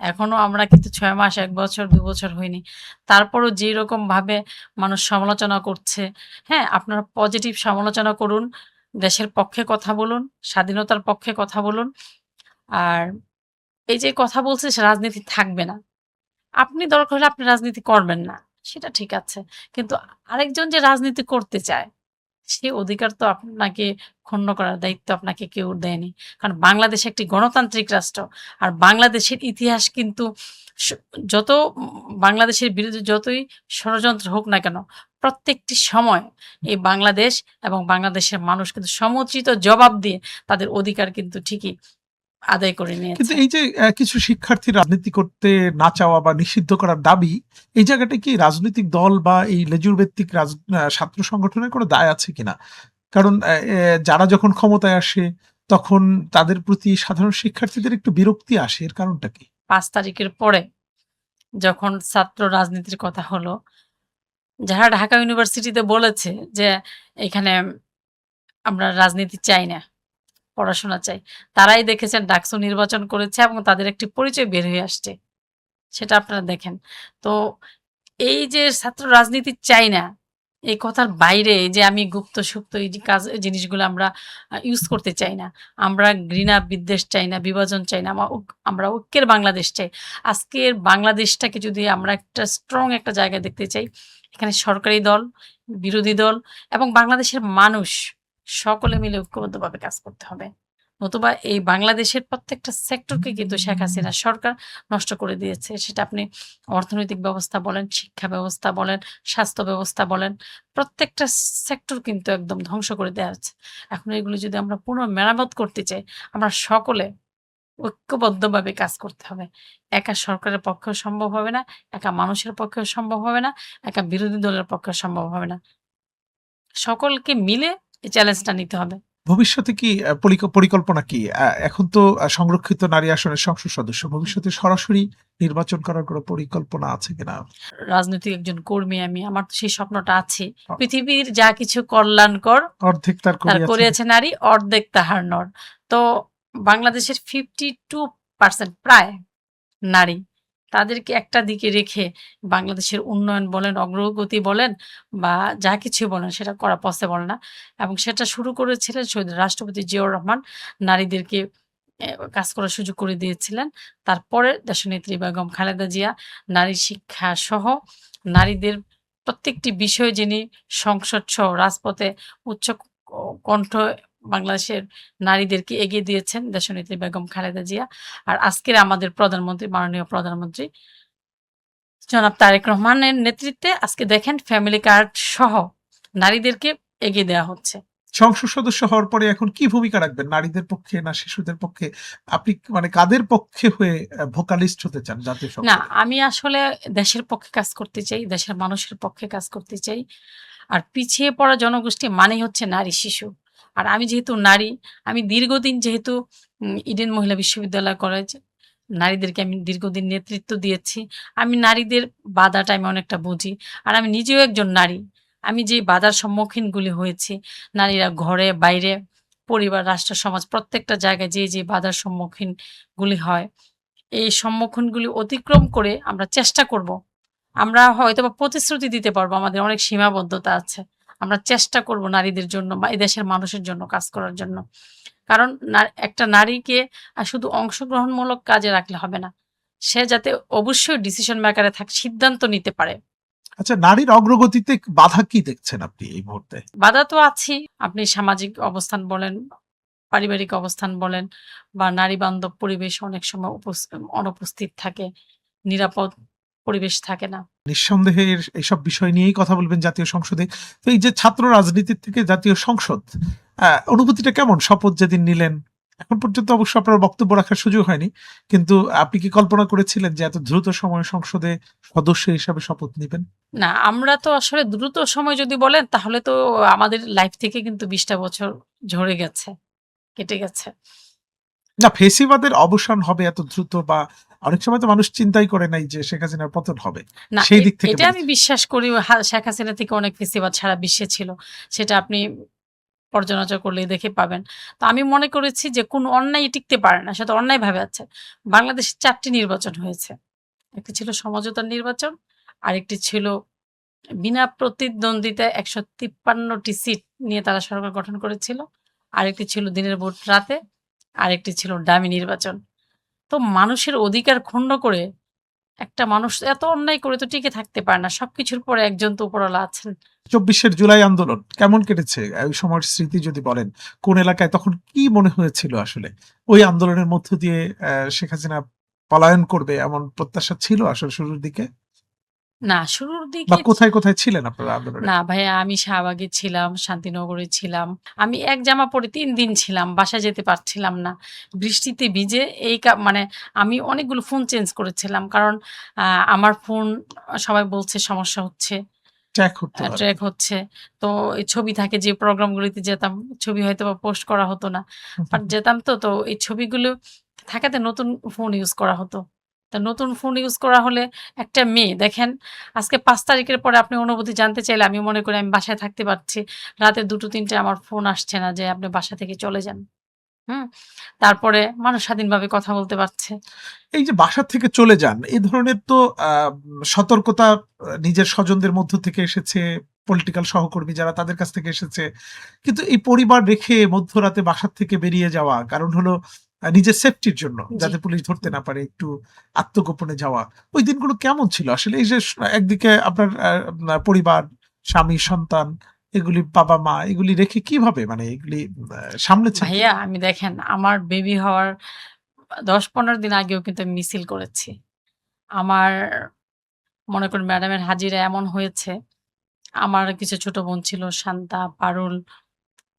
এখনো আমরা কিন্তু ৬ মাস, ১ বছর, ২ বছর হয়নি। তারপরও যেরকমভাবে মানুষ সমালোচনা করছে, হ্যাঁ? আপনারা পজিটিভ সমালোচনা করুন, দেশের পক্ষে কথা বলুন, স্বাধীনতার পক্ষে কথা বলুন। আর এই যে কথা বলছে সে রাজনীতি থাকবে না। আপনি দরকার হলে আপনি রাজনীতি করবেন না। সেটা ঠিক আছে। কিন্তু আরেকজন যে রাজনীতি করতে চায়, সে অধিকার তো আপনাকে ক্ষুণ্ণ করার দায়িত্ব আপনাকে কেউ দেয়নি। কারণ বাংলাদেশ একটি গণতান্ত্রিক রাষ্ট্র। আর বাংলাদেশের ইতিহাস কিন্তু স যত বাংলাদেশের বিরুদ্ধে যতই ষড়যন্ত্র হোক না কেন, প্রত্যেকটি সময় এই বাংলাদেশ এবং বাংলাদেশের মানুষ কিন্তু সমুচিত জবাব দিয়ে তাদের অধিকার কিন্তু ঠিকই আদায় করে কিন্তু নিয়েছে। এই যে কিছু শিক্ষার্থী রাজনীতি করতে না চাওয়া বা নিষিদ্ধ করার দাবি, এই জায়গাটায় কি রাজনৈতিক দল বা এই লেজুর ভিত্তিক ছাত্র সংগঠনের কোনো দায় আছে কিনা? কারণ যারা যখন ক্ষমতায় আসে তখন তাদের প্রতি সাধারণ শিক্ষার্থীদের একটু বিরক্তি আসে। এর কারণটা কি? ৫ তারিখের পরে যখন ছাত্র রাজনীতির কথা হলো, যারা ঢাকা ইউনিভার্সিটিতে বলেছে যে, এখানে আমরা রাজনীতি চাই না, পড়াশোনা চাই। তারাই দেখেছেন ডাকসু নির্বাচন করেছে এবং তাদের একটি পরিচয় বের হয়ে আসছে। সেটা আপনারা দেখেন। তো এই যে ছাত্র রাজনীতি চাই না, এই কথার বাইরে এই যে আমি গুপ্ত-সুপ্ত এই যে জিনিসগুলো আমরা ইউজ করতে চাই না। আমরা ঘৃণা, বিদ্বেষ চাই না, বিভাজন চাই না। আমরা ঐক্যের বাংলাদেশ চাই। আজকের বাংলাদেশটাকে যদি আমরা একটা স্ট্রং একটা জায়গায় দেখতে চাই, এখানে সরকারি দল, বিরোধী দল এবং বাংলাদেশের মানুষ সকলে মিলে ঐক্যবদ্ধভাবে কাজ করতে হবে। নতুবা এই বাংলাদেশের প্রত্যেকটা সেক্টরকে কিন্তু শেখ হাসিনা সরকার নষ্ট করে দিয়েছে। সেটা আপনি অর্থনৈতিক ব্যবস্থা বলেন, শিক্ষা ব্যবস্থা বলেন, স্বাস্থ্য ব্যবস্থা বলেন, প্রত্যেকটা সেক্টর কিন্তু একদম ধ্বংস করে দেওয়া হচ্ছে। এখন এগুলো যদি আমরা পুনঃমেরামত করতে চাই, আমরা সকলে ঐক্যবদ্ধভাবে কাজ করতে হবে। একা সরকারের পক্ষেও সম্ভব হবে না, একা মানুষের পক্ষেও সম্ভব হবে না, একা বিরোধী দলের পক্ষেও সম্ভব হবে না। সকলকে মিলে এই চ্যালেঞ্জটা নিতে হবে। ভবিষ্যতে কি পরিকল্পনা কি? এখন তো সংরক্ষিত নারী আসনের সংসদ সদস্য। ভবিষ্যতে সরাসরি নির্বাচন করার কোনো পরিকল্পনা আছে কিনা? রাজনৈতিক একজন কর্মী আমি। আমার তো সেই স্বপ্নটা আছে। অ পৃথিবীর যা কিছু কল্যাণকর অর্ধেক তার তার করিয়াছে। করিয়াছে নারী, অর্ধেক তাহার নর। তো বাংলাদেশের 52% প্রায় নারী। তাদেরকে একটা দিকে রেখে বাংলাদেশের উন্নয়ন বলেন, অগ্রগতি বলেন বা যা কিছু বলেন সেটা করা পসিবল না। এবং সেটা শুরু করেছিলেন শহীদ রাষ্ট্রপতি জিয়াউর রহমান। নারীদেরকে কাজ করার সুযোগ করে দিয়েছিলেন। তারপরে দেশনেত্রী বেগম খালেদা জিয়া নারী শিক্ষা সহ নারীদের প্রত্যেকটি বিষয়ে যিনি সংসদসহ রাজপথে উচ্চ কণ্ঠ বাংলাদেশের নারীদেরকে এগিয়ে দিয়েছেন দেশনেত্রী বেগম খালেদা জিয়া। আর আজকের আমাদের প্রধানমন্ত্রী, মাননীয় প্রধানমন্ত্রী জনাব তারেক রহমানের নেতৃত্বে আজকে দেখেন ফ্যামিলি কার্ড সহ নারীদেরকে এগিয়ে দেওয়া হচ্ছে। সংসদ সদস্য হওয়ার পরে এখন কি ভূমিকা রাখবেন? নারীদের পক্ষে না শিশুদের পক্ষে? আপনি মানে কাদের পক্ষে হয়ে ভোকালিস্ট হতে চান জাতীয় না, সংসদে? আমি আসলে দেশের পক্ষে কাজ করতে চাই, দেশের মানুষের পক্ষে কাজ করতে চাই। আর পিছিয়ে পড়া জনগোষ্ঠী মানেই হচ্ছে নারী, শিশু। আর আমি যেহেতু নারী, আমি দীর্ঘদিন যেহেতু ইডেন মহিলা বিশ্ববিদ্যালয় কলেজ নারীদেরকে আমি দীর্ঘদিন নেতৃত্ব দিয়েছি। আমি নারীদের বাধাটা আমি অনেকটা বুঝি। আর আমি নিজেও একজন নারী। আমি যে বাধার সম্মুখীনগুলি হয়েছি, নারীরা ঘরে, বাইরে, পরিবার, রাষ্ট্র, সমাজ প্রত্যেকটা জায়গায় যে বাধার সম্মুখীনগুলি হয়, এই সম্মুখীনগুলি অতিক্রম করে আমরা চেষ্টা করব। আমরা হয়তোবা প্রতিশ্রুতি দিতে পারবো, আমাদের অনেক সীমাবদ্ধতা আছে। আমরা চেষ্টা করব নারীদের জন্য বা এই দেশের মানুষের জন্য কাজ করার জন্য। কারণ একটা নারীকে শুধু অংশগ্রহণমূলক কাজে রাখলে হবে না। সে যাতে অবশ্যই ডিসিশন মেকারে সিদ্ধান্ত নিতে পারে। আচ্ছা, নারীর অগ্রগতিতে বাধা কি দেখছেন আপনি এই মুহূর্তে? বাধা তো আছেই। আপনি সামাজিক অবস্থান বলেন, পারিবারিক অবস্থান বলেন বা নারী বান্ধব পরিবেশ অনেক সময় অনুপস্থিত থাকে। নিরাপদ পরিবেশ থাকে না। নিঃসন্দেহে এইসব বিষয় নিয়েই কথা বলবেন জাতীয় সংসদে। তো এই যে ছাত্র রাজনীতির থেকে জাতীয় সংসদ, অনুভূতিটা কেমন? শপথ যেদিন নিলেন, এখন পর্যন্ত অবশ্য আপনার বক্তব্য রাখার সুযোগ হয়নি। কিন্তু আপনি কি কল্পনা করেছিলেন যে এত দ্রুত সময়ে সংসদে সদস্য হিসাবে শপথ নিবেন? না, আমরা তো আসলে দ্রুত সময় যদি বলেন তাহলে তো আমাদের লাইফ থেকে কিন্তু ২০ টা বছর ঝরে গেছে, কেটে গেছে। না, ফেসিবাদের অবসান হবে এত দ্রুত, বা অনেক সময় তো মানুষ চিন্তাই করে নাই যে শেখ হাসিনার পতন হবে। না, সেই দিক থেকে এটা আমি বলছি। বিশ্বাস করি শেখ হাসিনা থেকে অনেক ফেসিবাদ সারা বিশ্বে ছিল। সেটা আপনি পর্যালোচনা করলেই দেখে পাবেন। তো আমি মনে করেছি যে কোন অন্যায় টিকতে পারে না। সেটা অন্যায়ভাবে আছে। বাংলাদেশে ৪ টি নির্বাচন হয়েছে। একটি ছিল সমঝোতার নির্বাচন, আরেকটি ছিল বিনা প্রতিদ্বন্দ্বিতায় ১৫৩ টি সিট নিয়ে তারা সরকার গঠন করেছিল। আরেকটি ছিল দিনের ভোট রাতে, আরেকটি ছিল ডামি নির্বাচন। তো মানুষের অধিকার ক্ষুণ্ণ করে একটা মানুষ এত অন্যায় করে তো টিকে থাকতে পারে না। সবকিছুর পরে একজন তো উপরওয়ালা আছেন। ২৪ জুলাই আন্দোলন কেমন কেটেছে? ওই সময়ের স্মৃতি যদি বলেন, কোন এলাকায় তখন কি মনে হয়েছিল আসলে? ওই আন্দোলনের মধ্য দিয়ে শেখ হাসিনা পলায়ন করবে এমন প্রত্যাশা ছিল আসলে শুরুর দিকে? না, শুরুর বা দিকে কোথায় ছিলেন আপনারা আন্দোলনে? না ভাইয়া, আমি শাহবাগে ছিলাম, শান্তিনগরে ছিলাম। আমি এক জামা পরে ৩ দিন ছিলাম। বাসায় যেতে পারছিলাম না। বৃষ্টিতে ভিজে এই মানে আমি অনেকগুলো ফোন চেঞ্জ করেছিলাম। কারণ আ আমার ফোন সবাই বলছে সমস্যা হচ্ছে, ট্র্যাক হতো আরকি। ট্র্যাক হচ্ছে। তো এই ছবি থাকে যে প্রোগ্রামগুলিতে যেতাম, ছবি হয়তোবা পোস্ট করা হতো না। বাট যেতাম তো এই ছবিগুলো থাকাতে নতুন ফোন ইউজ করা হতো। তা নতুন ফোন ইউজ করা হলে একটা মেয়ে দেখেন আজকে ৫ তারিখের পরে আপনি অনুভূতি জানতে চাইলে আমি মনে করি আমি বাসায় থাকতে পারছি। রাতে ২টো-৩টে আমার ফোন আসছে না যে আপনি বাসা থেকে চলে যান। হুম? তারপরে মানুষ স্বাধীনভাবে কথা বলতে পারছে। এই যে বাসা থেকে চলে যান, এই ধরনের তো সতর্কতা নিজের স্বজনদের মধ্য থেকে এসেছে, পলিটিক্যাল সহকর্মী যারা তাদের কাছ থেকে এসেছে। কিন্তু এই পরিবার রেখে মধ্যরাতে বাসা থেকে বেরিয়ে যাওয়া কারণ হলো নিজের সেফটির জন্য, জি। যাতে পুলিশ ধরতে না পারে, একটু আত্মগোপনে যাওয়া। ওই দিনগুলো কেমন ছিল আসলে? এই যে একদিকে আপনার পরিবার, স্বামী, সন্তান এগুলি বাবা-মা এগুলি রেখে কিভাবে মানে এগুলি সামলেছেন ভাইয়া কিভাবে? আমি দেখেন আমার বেবি হওয়ার ১০-১৫ দিন আগেও কিন্তু আমি মিছিল করেছি। আমার মনে করেন ম্যাডামের হাজিরা এমন হয়েছে, আমার কিছু ছোট বোন ছিল শান্তা, পারুল।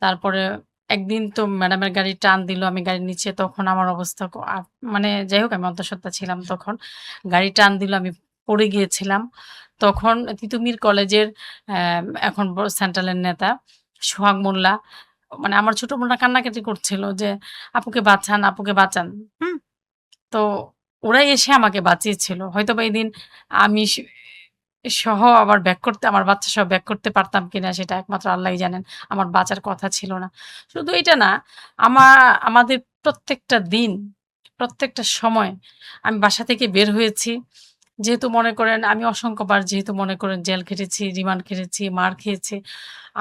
তারপরে একদিন তো ম্যাডামের গাড়ি টান দিল। আমি গাড়ির নিচে তখন আমার অবস্থা মানে যাই হোক আমি অন্তঃসত্ত্বা ছিলাম তখন। গাড়ি টান দিল আমি পড়ে গিয়েছিলাম। তখন তিতুমির কলেজের এখন সেন্ট্রালের নেতা সোহাগ মোল্লা মানে আমার ছোট বোনরা কান্নাকাটি করছিল যে, "আপুকে বাঁচান, আপুকে বাঁচান।" হুম? তো ওরাই এসে আমাকে বাঁচিয়েছিল। হয়তোবা এদিন আমি সহ আবার ব্যাক করতে আমার বাচ্চা সহ ব্যাক করতে পারতাম কিনা সেটা একমাত্র আল্লাহই জানেন। আমার বাঁচার কথা ছিল না। শুধু এটা না, আমা আমাদের প্রত্যেকটা দিন, প্রত্যেকটা সময় আমি বাসা থেকে বের হয়েছি। যেহেতু মনে করেন আমি অসংখ্যবার যেহেতু মনে করেন জেল খেটেছি, রিমান্ড খেটেছি, মার খেয়েছি।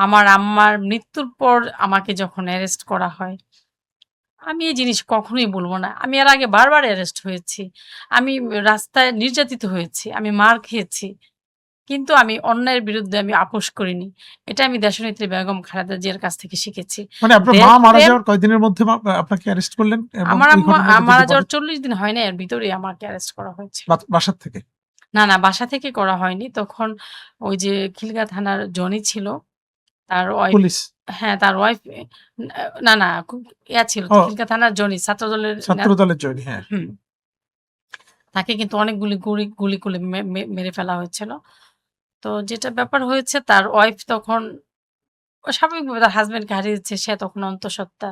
আমার আম্মার মৃত্যুর পর আমাকে যখন অ্যারেস্ট করা হয় আমি এই জিনিস কখনোই বলব না। আমি এর আগে বারবার অ্যারেস্ট হয়েছি। আমি রাস্তায় নির্যাতিত হয়েছি। আমি মার খেয়েছি। কিন্তু আমি অন্যায়ের বিরুদ্ধে আমি আপোস করিনি। এটা আমি দেশনেত্রী বেগম খালেদা জিয়ার কাছ থেকে শিখেছি। মানে আপনার মা মারা দেশপ্রেম যাওয়ার কয়দিনের মধ্যে আপনাকে অ্যারেস্ট করলেন এবং আমার ওই আম্মা ঘটনাটা যদি মারা যাওয়ার বলেন? ৪০ দিন হয় নাই এর ভিতরেই আমাকে অ্যারেস্ট করা হয়েছিল। বাসার থেকে? না, না বাসা থেকে করা হয়নি। তখন ওই যে খিলগা থানার জনি ছিল, তার ওয়াইফ পুলিশ? হ্যাঁ, তার ওয়াইফ না, না ছিল তো ও খিলগা থানার জনি ছাত্রদলের ছাত্রদলের জয়, হ্যাঁ। হুম। তাকে কিন্তু অনেকগুলি গুলি করে মেরে ফেলা হয়েছিল। তো যেটা ব্যাপার হয়েছে তার ওয়াইফ তখন স্বাভাবিকভাবে তার হাসব্যান্ডকে হারিয়েছে। সে তখন অন্তঃসত্ত্বা,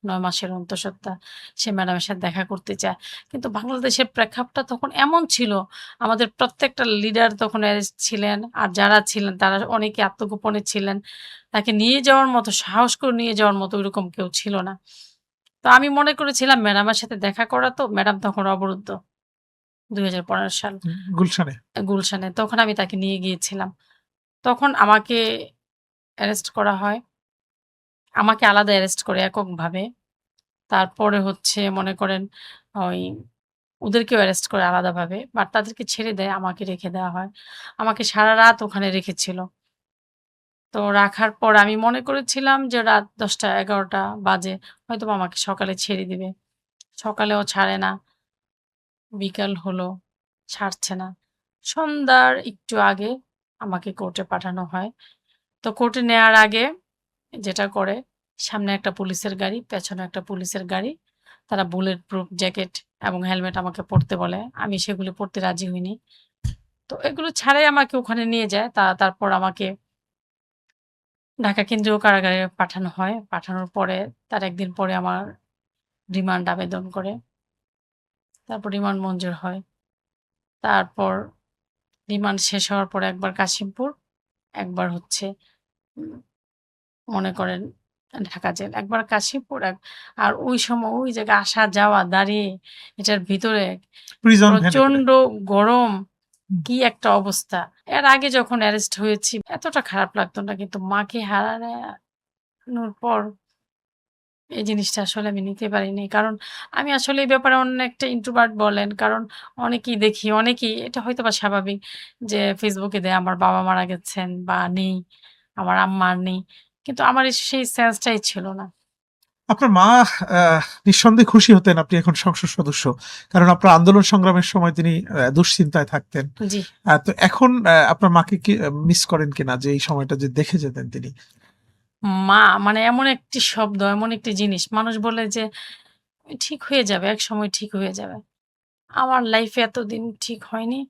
৯ মাসের অন্তঃসত্ত্বা। সে ম্যাডামের সাথে দেখা করতে চায়। কিন্তু বাংলাদেশের প্রেক্ষাপটটা তখন এমন ছিল, আমাদের প্রত্যেকটা লিডার তখন অ্যারেস্ট ছিলেন। আর যারা ছিলেন তারা অনেকে আত্মগোপনে ছিলেন। তাকে নিয়ে যাওয়ার মতো সাহস করে নিয়ে যাওয়ার মতো ওইরকম কেউ ছিল না। তো আমি মনে করেছিলাম ম্যাডামের সাথে দেখা করা তো, ম্যাডাম তখন অবরুদ্ধ। ২০১৫ সাল গুলশানে? গুলশানে। তখন আমি তাকে নিয়ে গিয়েছিলাম। তখন আমাকে অ্যারেস্ট করা হয়। আমাকে আলাদা অ্যারেস্ট করে এককভাবে। তারপরে হচ্ছে মনে করেন ওই ওদেরকেও অ্যারেস্ট করে আলাদাভাবে। বাট তাদেরকে ছেড়ে দেয়, আমাকে রেখে দেওয়া হয়। আমাকে সারারাত ওখানে রেখেছিল। তো রাখার পর আমি মনে করেছিলাম যে রাত ১০টা-১১টা বাজে হয়তোবা আমাকে সকালে ছেড়ে দিবে। সকালেও ছাড়ে না। বিকাল হলো, ছাড়ছে না। সন্ধ্যার একটু আগে আমাকে কোর্টে পাঠানো হয়। তো কোর্টে নেয়ার আগে যেটা করে সামনে একটা পুলিশের গাড়ি, পেছনে একটা পুলিশের গাড়ি। তারা বুলেট প্রুফ জ্যাকেট এবং হেলমেট আমাকে পড়তে বলে। আমি সেগুলো পড়তে রাজি হইনি। তো এগুলো ছাড়াই আমাকে ওখানে নিয়ে যায়। তারপর আমাকে ঢাকা কেন্দ্রীয় কারাগারে পাঠানো হয়। পাঠানোর পরে তার ১ দিন পরে আমার রিমান্ড আবেদন করে। তারপর রিমান্ড মঞ্জুর হয়। তারপর রিমান্ড শেষ হওয়ার পরে একবার কাশিমপুর, একবার হচ্ছে উম মনে করেন ঢাকা জেল। একবার কাশিমপুর আর ওই সময় ওই জায়গায় আসা যাওয়া দাঁড়িয়ে এটার ভিতরে প্রিজন ভ্যানে করে? প্রচন্ড গরম, হুম। কি একটা অবস্থা। এর আগে যখন অ্যারেস্ট হয়েছি এতটা খারাপ লাগতো না। কিন্তু মাকে হারানোর পর এই জিনিসটা আসলে আমি নিতে পারিনি। কারণ আমি আসলে এই ব্যাপারে অনেকটা introvert বলেন। কারণ অনেকেই দেখি, অনেকেই এটা হয়তোবা স্বাভাবিক যে Facebook এ দেয় আমার বাবা মারা গেছেন বা নেই, আমার আম্মা আর নেই। কিন্তু আমার সেই সেন্সটাই ছিল না। আপনার মা নিঃসন্দেহে খুশি হতেন আপনি এখন সংসদ সদস্য। কারণ আপনার আন্দোলন সংগ্রামের সময় তিনি দুশ্চিন্তায় থাকতেন। জি। তো এখন আপনার মাকে কি মিস করেন কিনা যে এই সময়টা যে দেখে যেতেন তিনি? মা মানে এমন একটি শব্দ, এমন একটি জিনিস মানুষ বলে যে ঠিক হয়ে যাবে, একসময় ঠিক হয়ে যাবে। আমার লাইফে এতদিন ঠিক হয়নি।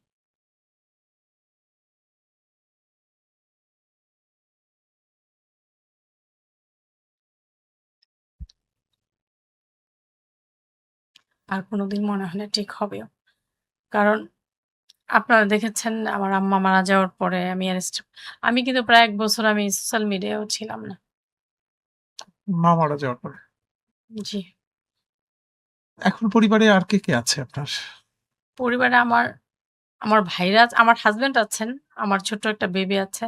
আর কোনদিন মনে হয় না ঠিক হবেও। কারণ আপনারা দেখেছেন আমার আম্মা মারা যাওয়ার পরে আমি কিন্তু প্রায় ১ বছর আমি সোশ্যাল মিডিয়ায়ও ছিলাম না। মা মারা যাওয়ার পরে। জি। এখন পরিবারে আর কে আছে আপনার? পরিবারে আমার ভাইরা আমার হাসব্যান্ড আছেন, আমার ছোট্ট একটা বেবি আছে।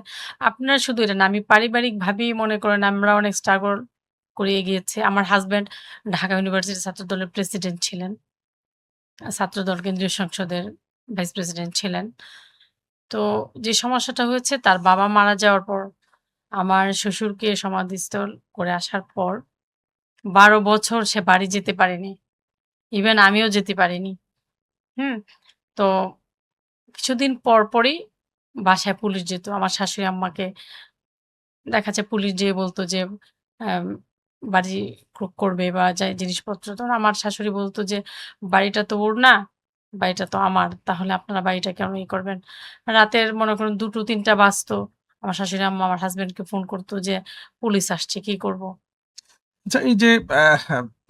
আপনার শুধু এটা না, আমি পারিবারিকভাবেই মনে করেন আমরা অনেক স্ট্রাগল করে এগিয়েছি। আমার হাসব্যান্ড ঢাকা ইউনিভার্সিটির ছাত্রদলের প্রেসিডেন্ট ছিলেন। ছাত্রদল কেন্দ্রীয় সংসদের ভাইস প্রেসিডেন্ট ছিলেন। তো যে সমস্যাটা হয়েছে তার বাবা মারা যাওয়ার পর আমার শ্বশুরকে সমাধিস্থ করে আসার পর ১২ বছর সে বাড়ি যেতে পারেনি। ইভেন আমিও যেতে পারিনি। হুম? তো কিছুদিন পরপরই বাসায় পুলিশ যেত। আমার শাশুড়ি আম্মাকে দেখা যায় পুলিশ যেয়ে বলত যে আম বাড়ি করবে বা জিনিসপত্র। তখন আমার শাশুড়ি বলত যে, "বাড়িটা তো ওর না, বাড়িটা তো আমার। তাহলে আপনারা বাড়িটা কেন করবেন?" রাতের মনে করুন ২টো-৩টা বাজতো। আমার শাশুড়ি আম্মা আমার হাসব্যান্ডকে ফোন করত যে, "পুলিশ আসছে, কি করব?" আচ্ছা, এই যে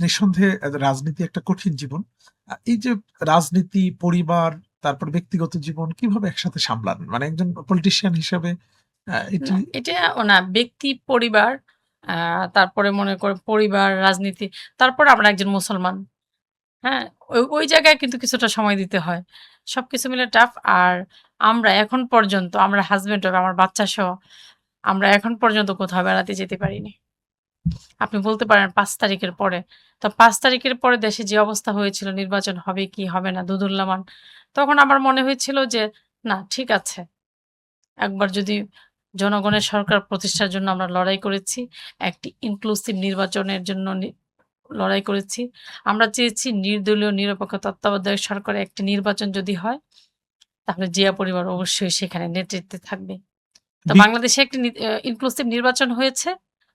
নিঃসন্দেহে রাজনীতি একটা কঠিন জীবন। এই যে রাজনীতি, পরিবার, তারপর ব্যক্তিগত জীবন কিভাবে একসাথে সামলান? মানে একজন পলিটিশিয়ান হিসেবে এটি না, এটা না ব্যক্তি, পরিবার, আ তারপরে মনে করেন পরিবার, রাজনীতি, তারপরে আমরা একজন মুসলমান। হ্যাঁ? ওই জায়গায় কিন্তু কিছুটা সময় দিতে হয়। সবকিছু মিলে টাফ। আর আমরা এখন পর্যন্ত আমরা হাসব্যান্ড ওয়াইফ আমার বাচ্চাসহ আমরা এখন পর্যন্ত কোথাও বেড়াতে যেতে পারিনি। আপনি বলতে পারেন ৫ তারিখের পরে। তো ৫ তারিখের পরে দেশে যে অবস্থা হয়েছিল নির্বাচন হবে কি হবে না দোদুল্যমান। তখন আমার মনে হয়েছিল যে না ঠিক আছে। একবার যদি জনগণের সরকার প্রতিষ্ঠার জন্য আমরা লড়াই করেছি, একটি ইনক্লুসিভ নির্বাচনের জন্য লড়াই করেছি। আমরা চেয়েছি নির্দলীয় নিরপেক্ষ তত্ত্বাবধায়ক সরকারের একটি নির্বাচন যদি হয়, তাহলে জিয়া পরিবার অবশ্যই সেখানে নেতৃত্বে থাকবে। তো বি বাংলাদেশে একটি ইনক্লুসিভ নির্বাচন হয়েছে।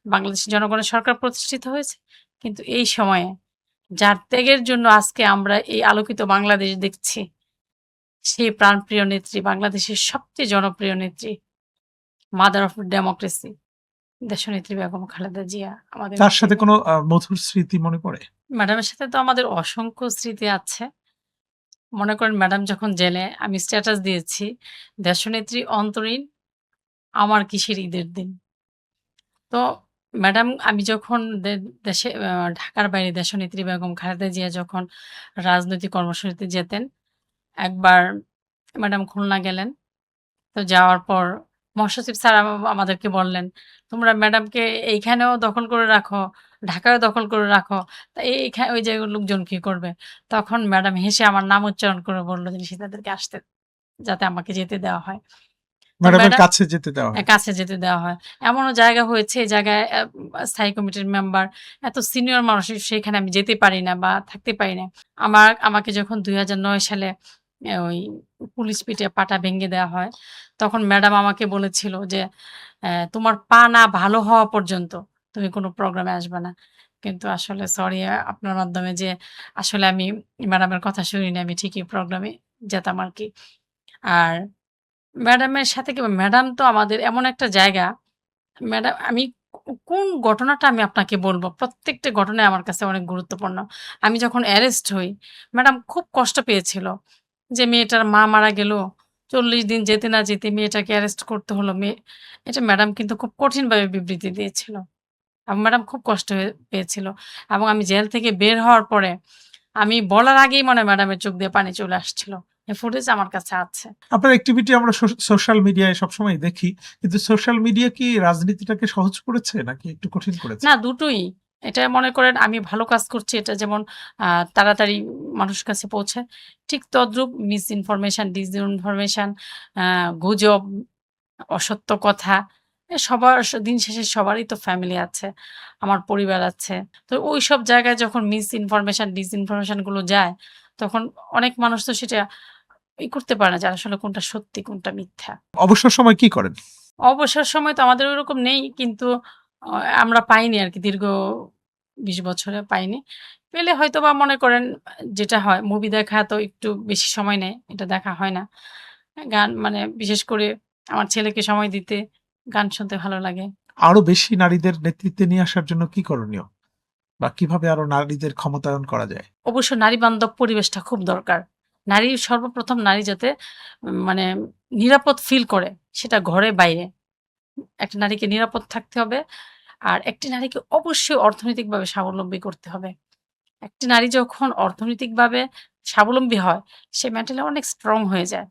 বাংলাদেশের জনগণের সরকার প্রতিষ্ঠিত হয়েছে। কিন্তু এই সময়ে যার ত্যাগের জন্য আজকে আমরা এই আলোকিত বাংলাদেশ দেখছি, সেই প্রাণপ্রিয় নেত্রী, বাংলাদেশের সবচেয়ে জনপ্রিয় নেত্রী, মাদার অফ ডেমোক্রেসি দেশনেত্রী বেগম খালেদা জিয়া আমাদের তার মাঝে সাথে নেই। কোনো মধুর স্মৃতি মনে পড়ে? ম্যাডামের সাথে তো আমাদের অসংখ্য স্মৃতি আছে। মনে করেন ম্যাডাম যখন জেলে আমি স্ট্যাটাস দিয়েছি, দেশনেত্রী অন্তরীণ আমার কিসের ঈদের দিন। তো ম্যাডাম আমি যখন দেশে ঢাকার বাইরে দেশনেত্রী বেগম খালেদা জিয়া যখন রাজনৈতিক কর্মসূচিতে যেতেন, একবার ম্যাডাম খুলনা গেলেন। তো যাওয়ার পর মহাসচিব স্যার আমাদেরকে বললেন, "তোমরা ম্যাডামকে এইখানেও দখল করে রাখো, ঢাকায়ও দখল করে রাখো। তা ওই জায়গার লোকজন কি করবে?" তখন ম্যাডাম হেসে আমার নাম উচ্চারণ করে বলল যে, "নিশিতাদেরকে আসতে যাতে আমাকে যেতে দেওয়া হয়।" তো ম্যাডামের ম্যাডাম কাছে যেতে দেওয়া হয়। কাছে যেতে দেওয়া হয়। এমনও জায়গা হয়েছে এই জায়গায় স্থায়ী কমিটির মেম্বার এত সিনিয়র মানুষ সেখানে আমি যেতে পারি না বা থাকতে পারি না। আমাকে যখন ২০০৯ সালে ওই পুলিশ পিটিয়ে পাটা ভেঙে দেওয়া হয়, তখন ম্যাডাম আমাকে বলেছিল যে, "তোমার পা না ভালো হওয়া পর্যন্ত তুমি কোনো প্রোগ্রামে আসবা না।" কিন্তু আসলে সরি আপনার মাধ্যমে যে আসলে আমি ম্যাডামের কথা শুনিনি। আমি ঠিকই প্রোগ্রামে যেতাম আরকি। আর ম্যাডামের সাথে কি ম্যাডাম তো আমাদের এমন একটা জায়গা, ম্যাডাম আমি কোন ঘটনাটা আমি আপনাকে বলব? প্রত্যেকটা ঘটনাই আমার কাছে অনেক গুরুত্বপূর্ণ। আমি যখন অ্যারেস্ট হই, ম্যাডাম খুব কষ্ট পেয়েছিল যে মেয়েটার মা মারা গেল। ৪০ দিন যেতে না যেতে মেয়েটাকে অ্যারেস্ট করতে হলো। এটা ম্যাডাম কিন্তু খুব কঠিনভাবে বিবৃতি দিয়েছিল। ম্যাডাম খুব কষ্ট পেয়েছিল এবং আমি জেল থেকে বের হওয়ার পরে আমি বলার আগেই মনে হয় ম্যাডামের চোখ দিয়ে পানি চলে আসছিল। এই ফুটেজ আমার কাছে আছে। আপনার অ্যাক্টিভিটি আমরা সোশ্যাল মিডিয়ায় সবসময় দেখি। কিন্তু সোশ্যাল মিডিয়া কি রাজনীতিটাকে সহজ করেছে নাকি একটু কঠিন করেছে? না দুটোই। এটা মনে করেন আমি ভালো কাজ করছি এটা যেমন আ তাড়াতাড়ি মানুষের কাছে পৌঁছায়। ঠিক তদ্রূপ মিস ইনফরমেশন, ডিসইনফরমেশন, আ গুজব, অসত্য কথা সবার দিন শেষে সবারই তো ফ্যামিলি আছে। আমার পরিবার আছে। তো ওইসব জায়গায় যখন মিস ইনফরমেশন, ডিসইনফরমেশন গুলো যায় তখন অনেক মানুষ তো সেটা করতে পারে না যে আসলে কোনটা সত্যি কোনটা মিথ্যা। অবসর সময় কি করেন? অবসর সময় তো আমাদের ওইরকম নেই। কিন্তু অ আমরা পাইনি আরকি দীর্ঘ ২০ বছরে পাইনি। পেলে হয়তোবা মনে করেন যেটা হয় মুভি দেখা তো একটু বেশি সময় নেয়। এটা দেখা হয় না। গান মানে বিশেষ করে আমার ছেলেকে সময় দিতে, গান শুনতে ভালো লাগে। আরো বেশি নারীদের নেতৃত্বে নিয়ে আসার জন্য কি করণীয়? বা কিভাবে আরো নারীদের ক্ষমতায়ন করা যায়? অবশ্য নারী বান্ধব পরিবেশটা খুব দরকার। সর্বপ্রথম নারী যাতে মানে নিরাপদ ফিল করে সেটা ঘরে বাইরে। একটা নারীকে নিরাপদ থাকতে হবে। আর একটি নারীকে অবশ্যই অর্থনৈতিকভাবে স্বাবলম্বী করতে হবে। একটি নারী যখন অর্থনৈতিকভাবে স্বাবলম্বী হয়, সে মেন্টালি অনেক স্ট্রং হয়ে যায়।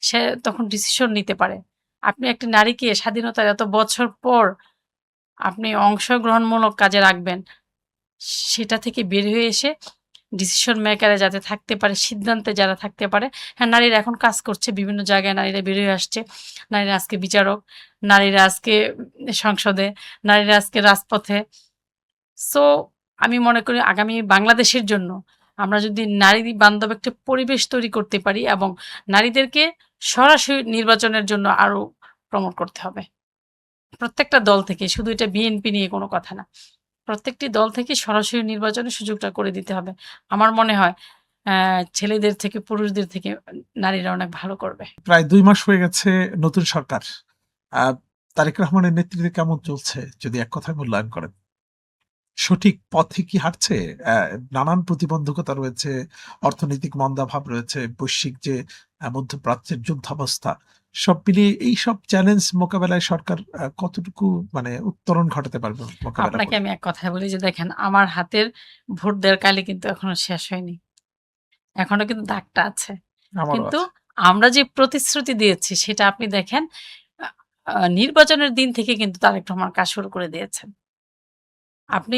সে তখন ডিসিশন নিতে পারে। আপনি একটি নারীকে স্বাধীনতার এত বছর পর আপনি অংশগ্রহণমূলক কাজে রাখবেন। সেটা থেকে বের হয়ে এসে ডিসিশন মেকারে যাতে থাকতে পারে, সিদ্ধান্তে যারা থাকতে পারে। হ্যাঁ, নারীরা এখন কাজ করছে, বিভিন্ন জায়গায় নারীরা বেরিয়ে আসছে। নারীরা আজকে বিচারক, নারীরা আজকে সংসদে, নারীরা আজকে রাজপথে। সো আমি মনে করি আগামী বাংলাদেশের জন্য আমরা যদি নারী বান্ধব একটা পরিবেশ তৈরি করতে পারি এবং নারীদেরকে সরাসরি নির্বাচনের জন্য আরো প্রমোট করতে হবে। প্রত্যেকটা দল থেকে, শুধু এটা বিএনপি নিয়ে কোনো কথা না। প্রত্যেকটি দল থেকে সরাসরি নির্বাচনের সুযোগটা করে দিতে হবে। আমার মনে হয় ছেলেদের থেকে পুরুষদের থেকে নারীরা অনেক ভালো করবে। প্রায় 2 মাস হয়ে গেছে নতুন সরকার। তারেক রহমানের নেতৃত্বে কেমন চলছে যদি এক কথায় মূল্যায়ন করেন? সঠিক পথে কি হাঁটছে? নানান প্রতিবন্ধকতা রয়েছে, অর্থনৈতিক মন্দাভাব রয়েছে, বৈশ্বিক যে মধ্যপ্রাচ্যের যুদ্ধাবস্থা, সব মিলিয়ে এইসব চ্যালেঞ্জ মোকাবেলায় সরকার কতটুকু মানে উত্তরণ ঘটাতে পারবে মোকাবেলা আপনাকে করে? আমি এক কথায় বলি যে দেখেন, আমার হাতের ভোট দেওয়ার কালি কিন্তু এখনো শেষ হয়নি। এখনো কিন্তু দাগটা আছে। আমারও কিন্তু আছে। আমরা যে প্রতিশ্রুতি দিয়েছি সেটা আপনি দেখেন, আ আ নির্বাচনের দিন থেকে কিন্তু তারেক রহমান কাজ শুরু করে দিয়েছেন। আপনি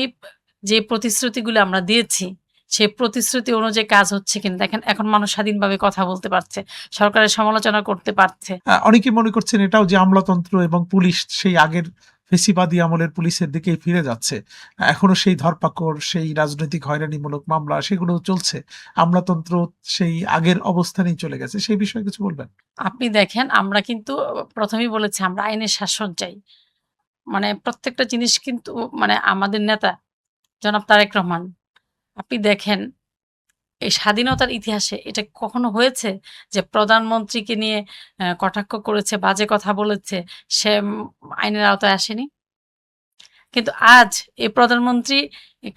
যে প্রতিশ্রুতিগুলো আমরা দিয়েছি, সেই প্রতিশ্রুতি অনুযায়ী কাজ হচ্ছে কিনা দেখেন, এখন মানুষ স্বাধীনভাবে কথা বলতে পারছে, সরকারের সমালোচনা করতে পারছে। অনেকে মনে করছেন এটাও যে আমলাতন্ত্র এবং পুলিশ সেই আগের ফেসিবাদী আমলের পুলিশের দিকেই ফিরে যাচ্ছে। এখনো সেই ধরপাকড়, সেই রাজনৈতিক হয়রানিমূলক মামলা সেগুলো চলছে। আমলাতন্ত্র সেই আগের অবস্থানেই চলে গেছে। সেই বিষয়ে কিছু বলবেন? আপনি দেখেন, আমরা কিন্তু ১ম এই বলেছি আমরা আইনের শাসন চাই। মানে প্রত্যেকটা জিনিস কিন্তু মানে আমাদের নেতা জনাব তারেক রহমান, আপনি দেখেন এই স্বাধীনতার ইতিহাসে এটা কখনো হয়েছে যে প্রধানমন্ত্রীকে নিয়ে কটাক্ষ করেছে, বাজে কথা বলেছে, সে আইনের আওতায় আসেনি? কিন্তু আজ এই প্রধানমন্ত্রী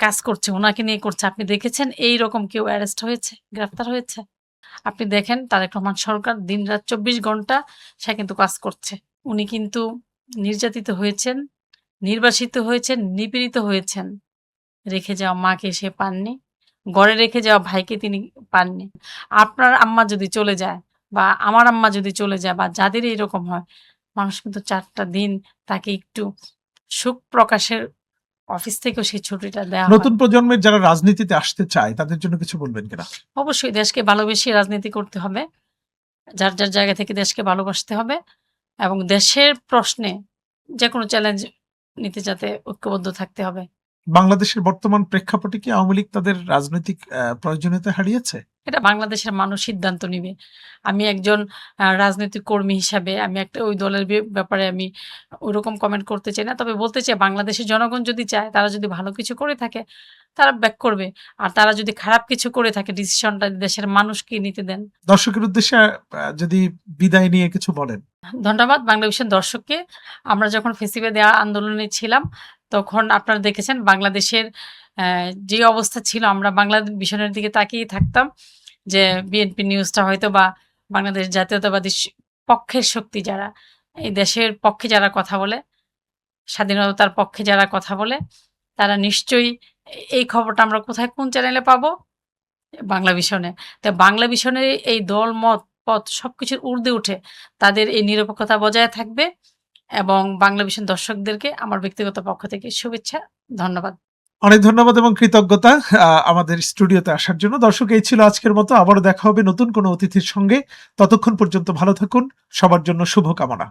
কাজ করছে, উনাকে নিয়ে করছে। আপনি দেখেছেন এইরকম কেউ অ্যারেস্ট হয়েছে, গ্রেফতার হয়েছে? আপনি দেখেন তারেক রহমান সরকার দিনরাত ২৪ ঘন্টা সে কিন্তু কাজ করছে। উনি কিন্তু নির্যাতিত হয়েছেন, নির্বাসিত হয়েছেন, নিপীড়িত হয়েছেন। রেখে যাওয়া মাকে সে পাননি। গড়ে রেখে যাওয়া ভাইকে তিনি পাননি। আপনার আম্মা যদি চলে যায় বা আমার আম্মা যদি চলে যায় বা যাদের এরকম হয়, মানুষ কিন্তু ৪ টা দিন তাকে একটু সুখ প্রকাশের অফিস থেকেও সেই ছুটিটা দেওয়া হয়। নতুন প্রজন্মের যারা রাজনীতিতে আসতে চায় তাদের জন্য কিছু বলবেন কিনা? অবশ্যই দেশকে ভালোবেসে রাজনীতি করতে হবে। যার, যার জায়গা থেকে দেশকে ভালোবাসতে হবে এবং দেশের প্রশ্নে যেকোনো চ্যালেঞ্জ নিতে যাতে ঐক্যবদ্ধ থাকতে হবে। বাংলাদেশের বর্তমান প্রেক্ষাপটে কি আওয়ামী লীগ তাদের রাজনৈতিক প্রয়োজনীয়তা হারিয়েছে? এটা বাংলাদেশের মানুষ সিদ্ধান্ত নিবে। আমি একজন রাজনৈতিক কর্মী হিসাবে আমি একটা ওই দলের ব্যাপারে আমি ওইরকম কমেন্ট করতে চাই না। তবে বলতে চাই, বাংলাদেশের জনগণ যদি চায়, তারা যদি ভালো কিছু করে থাকে, তারা ব্যাক করবে। আর তারা যদি খারাপ কিছু করে থাকে, ডিসিশনটা দেশের মানুষকে নিতে দেন। দর্শকের উদ্দেশ্যে যদি বিদায় নিয়ে কিছু বলেন। ধন্যবাদ বাংলাদেশের দর্শককে। আমরা যখন ফেসিবাদী আন্দোলনে ছিলাম, তখন আপনারা দেখেছেন বাংলাদেশের যে অবস্থা ছিল, আমরা বাংলাভিশনের দিকে তাকিয়েই থাকতাম যে বিএনপি নিউজটা হয়তোবা বাংলাদেশ জাতীয়তাবাদী পক্ষের শক্তি যারা, এই দেশের পক্ষে যারা কথা বলে, স্বাধীনতার পক্ষে যারা কথা বলে, তারা নিশ্চয়ই এই খবরটা আমরা কোথায় কোন চ্যানেলে পাবো? বাংলাভিশনে। তো বাংলাভিশনের এই দল, মত, পথ সবকিছুর ঊর্ধ্বে উঠে তাদের এই নিরপেক্ষতা বজায় থাকবে এবং বাংলাভিশন দর্শকদেরকে আমার ব্যক্তিগত পক্ষ থেকে শুভেচ্ছা। ধন্যবাদ। অনেক ধন্যবাদ এবং কৃতজ্ঞতা আমাদের স্টুডিওতে আসার জন্য। দর্শক, এই ছিল আজকের মতো। আবারও দেখা হবে নতুন কোনো অতিথির সঙ্গে। ততক্ষণ পর্যন্ত ভালো থাকুন। সবার জন্য শুভকামনা।